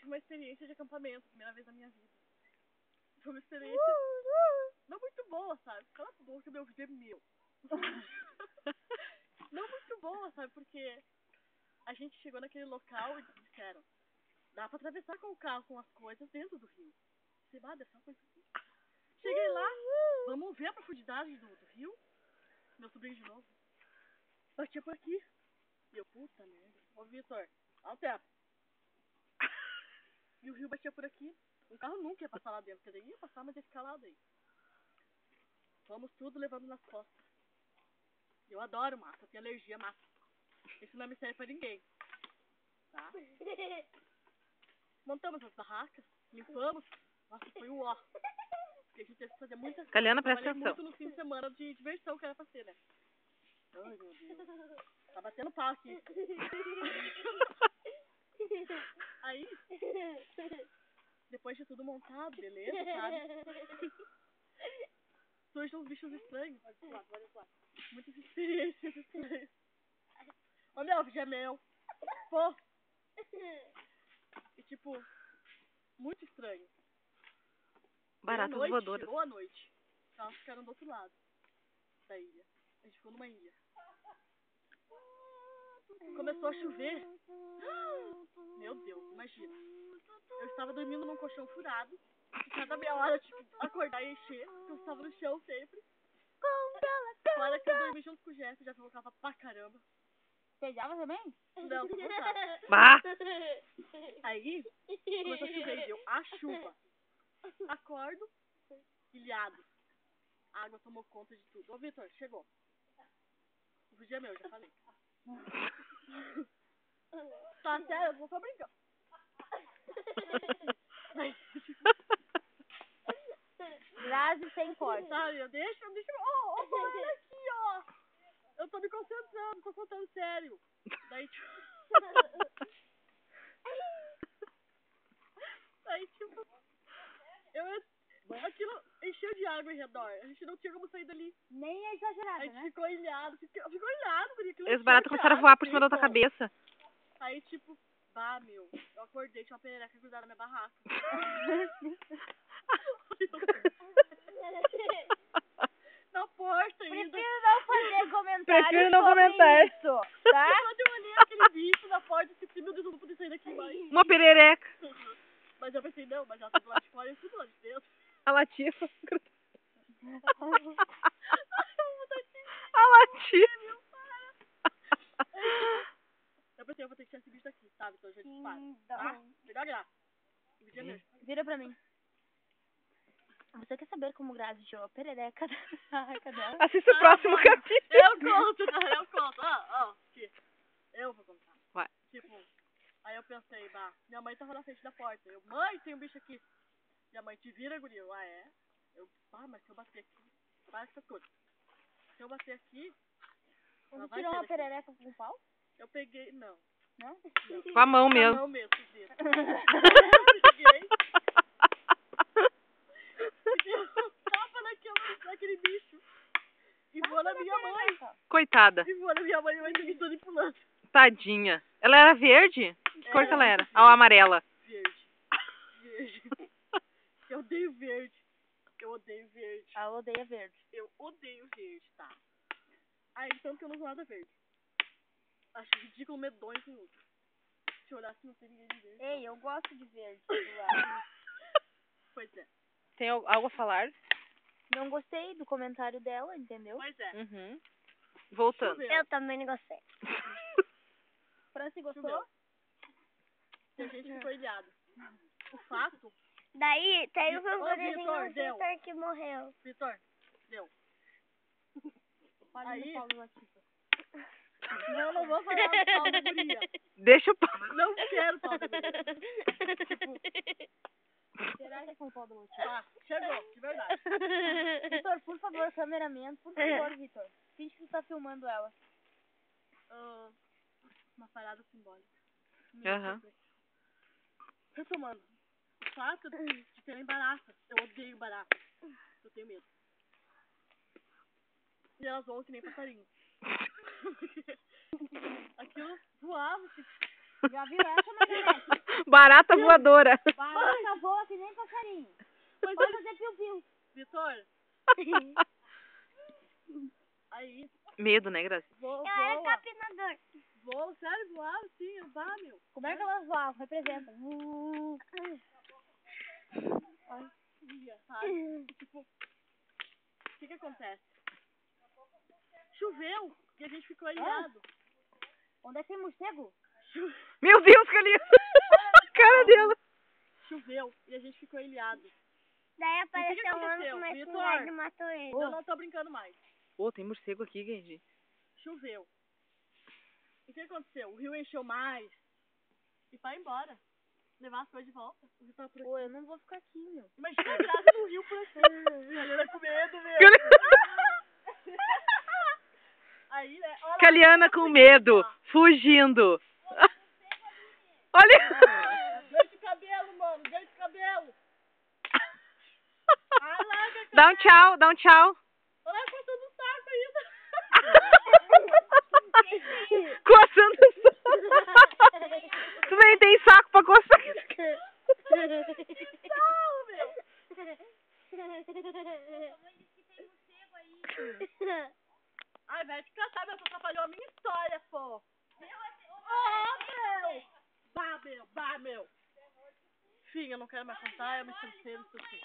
tive uma experiência de acampamento, primeira vez na minha vida. Foi uma experiência não muito boa, sabe? Cala a boca, meu vídeo é meu. Não muito boa, sabe? Porque a gente chegou naquele local e disseram, dá pra atravessar com o carro, com as coisas dentro do rio. Sei lá, deve ser uma coisa assim. Cheguei lá, vamos ver a profundidade do rio. Meu sobrinho de novo. Batia por aqui. E eu, puta merda. Ô, Vitor, olha o tempo. E o rio batia por aqui. Um carro nunca ia passar lá dentro. Quer dizer, ia passar, mas ia ficar lá daí. Fomos tudo levando nas costas. Eu adoro massa, eu tenho alergia a massa. Isso não me serve pra ninguém. Tá? Montamos as barracas, limpamos. Nossa, foi o ó. Porque a gente teve que fazer muitas coisas. Caliana, presta atenção. Muito no fim de semana de diversão que era pra ser, né? Ai, meu Deus. Tá batendo pau aqui. Aí, depois de tudo montado, beleza, sabe? Surgem uns bichos estranhos. Olha lá. Muitas experiências estranhas. Ô, meu, vídeo é meu. Pô. E, tipo, muito estranho. Baratas voadoras. Chegou a noite. Elas ficaram do outro lado da ilha. A gente ficou numa ilha. Começou a chover. Meu Deus, imagina. Eu estava dormindo num colchão furado. E cada meia hora, tipo, acordar e encher. Porque eu estava no chão sempre. Fora que eu dormi junto com o Jeff, já colocava pra caramba. Beijava também? Não, tô cansada. Bah! Aí, começou a chover e deu a chuva. Acordo, ilhado. A água tomou conta de tudo. Ô, Vitor, chegou. O vídeo é meu, já falei. Tá sério, eu vou só brincar. Grazi sem corte. Sabe, deixa. Ó, olha aqui, ó. Eu tô me concentrando, tô contando sério. Daí, tipo... Daí, tipo... Aquilo encheu de água em redor. A gente não tinha como sair dali. Nem é exagerado, A gente né? ficou ilhado. Ficou ilhado, porque Os baratos começaram a voar por cima da tua cabeça. Aí, tipo... Bah, meu. Eu acordei, tinha uma perereca grudada na minha barraca. Na porta ainda. Prefiro não fazer comentário. Prefiro não comentar. Isso, tá? Quando eu olhei aquele bicho na porta, eu pensei, meu Deus, eu não vou poder sair daqui mais. Uma perereca. Mas eu pensei, não, mas ela tá do lado de fora e tudo lá de dentro. A latifa. A latifa. Eu pensei, eu vou ter que tirar esse bicho daqui, sabe? Então eu já disparo. Tá? Melhor graça. O vídeo é meu. Vira pra mim. Você quer saber como Grazi tirou a perereca da barraca dela? Assista o próximo capítulo. Eu conto, né? Eu conto. Ó, aqui. Eu vou contar. Vai. Tipo, aí eu pensei, minha mãe tava na frente da porta. Eu, mãe, tem um bicho aqui. Minha mãe, te vira, guria. Eu, é? Eu, mas se eu bater aqui, para essa coisa. Se eu bater aqui, Você tirou uma perereca com o pau? eu peguei, não. Não? Com a mão Com a mesmo. mão mesmo, fiz isso. Peguei. Tava naquele bicho. E voou na minha mãe. Coitada. E voou na minha mãe, eu ainda me todo pulando. Tadinha. Ela era verde? Que cor que ela era? Ah, amarela. Verde. Eu odeio verde. Eu odeio verde. Ela odeia verde. Eu odeio verde, tá? Aí, tanto que eu não uso nada verde. Acho ridículo, medonho com uso. Se eu olhar assim, não tem ninguém de verde. Ei, eu gosto de verde. Pois é. Tem algo a falar? Não gostei do comentário dela, entendeu? Pois é. Uhum. Voltando. Choveu. Eu também não gostei. Franci, gostou? Choveu. E a gente ficou ilhado. O fato... Daí, tem Ô, um Vitor, deu. que morreu. Vitor, deu. Aí... Não vou falar do pau da guria. Deixa o pau. Não quero pau da guria. Interage com o pau do Lúcio. Tá, chegou, de verdade. Vitor, por favor, cameraman, por favor, Vitor. Finge que tu tá filmando ela. Uma parada simbólica. Aham. Retomando. O fato de terem baratas. Eu odeio baratas. Eu tenho medo. E elas voam que nem passarinho. Aquilo voava. Tipo... Já viu essa, Margarete? Barata voadora. Barata voa que nem passarinho. Mas Pode fazer piu-piu. Vitor, aí, Medo, né, Grazi? Eu era voa. capinador. Voa, sério, voava, sim, vá, meu. Como é que elas voavam? Representa. Ia, sabe? Tipo, o que acontece? Choveu e a gente ficou ilhado. Onde é que tem morcego? Meu Deus, Caliana. Cara dela. Choveu e a gente ficou ilhado. Daí apareceu apareceu um homem com uma espingarda e matou ele. Eu não tô brincando mais. Pô, tem morcego aqui, Genji. Choveu. E o que aconteceu? O rio encheu mais. E vai embora. Levar as coisas de volta. O rio tava por aqui. Pô, eu não vou ficar aqui, meu. Imagina a Grazi no rio por aqui. Caliana com medo, meu. Aí, né? Olha lá, Caliana com medo, fugindo. Olha. ganho de cabelo, mano. Ganho de cabelo. Ah, larga, Dá um tchau, dá um tchau. olha lá, coçando o saco ainda. Coçando o saco. Tu nem tem saco pra coçar. Não, meu. Ai, vai te catar, meu. Tu atrapalhou a minha história, pô. Meu. Vá, meu. Enfim, eu não quero mais contar. Eu me cansei disso aqui.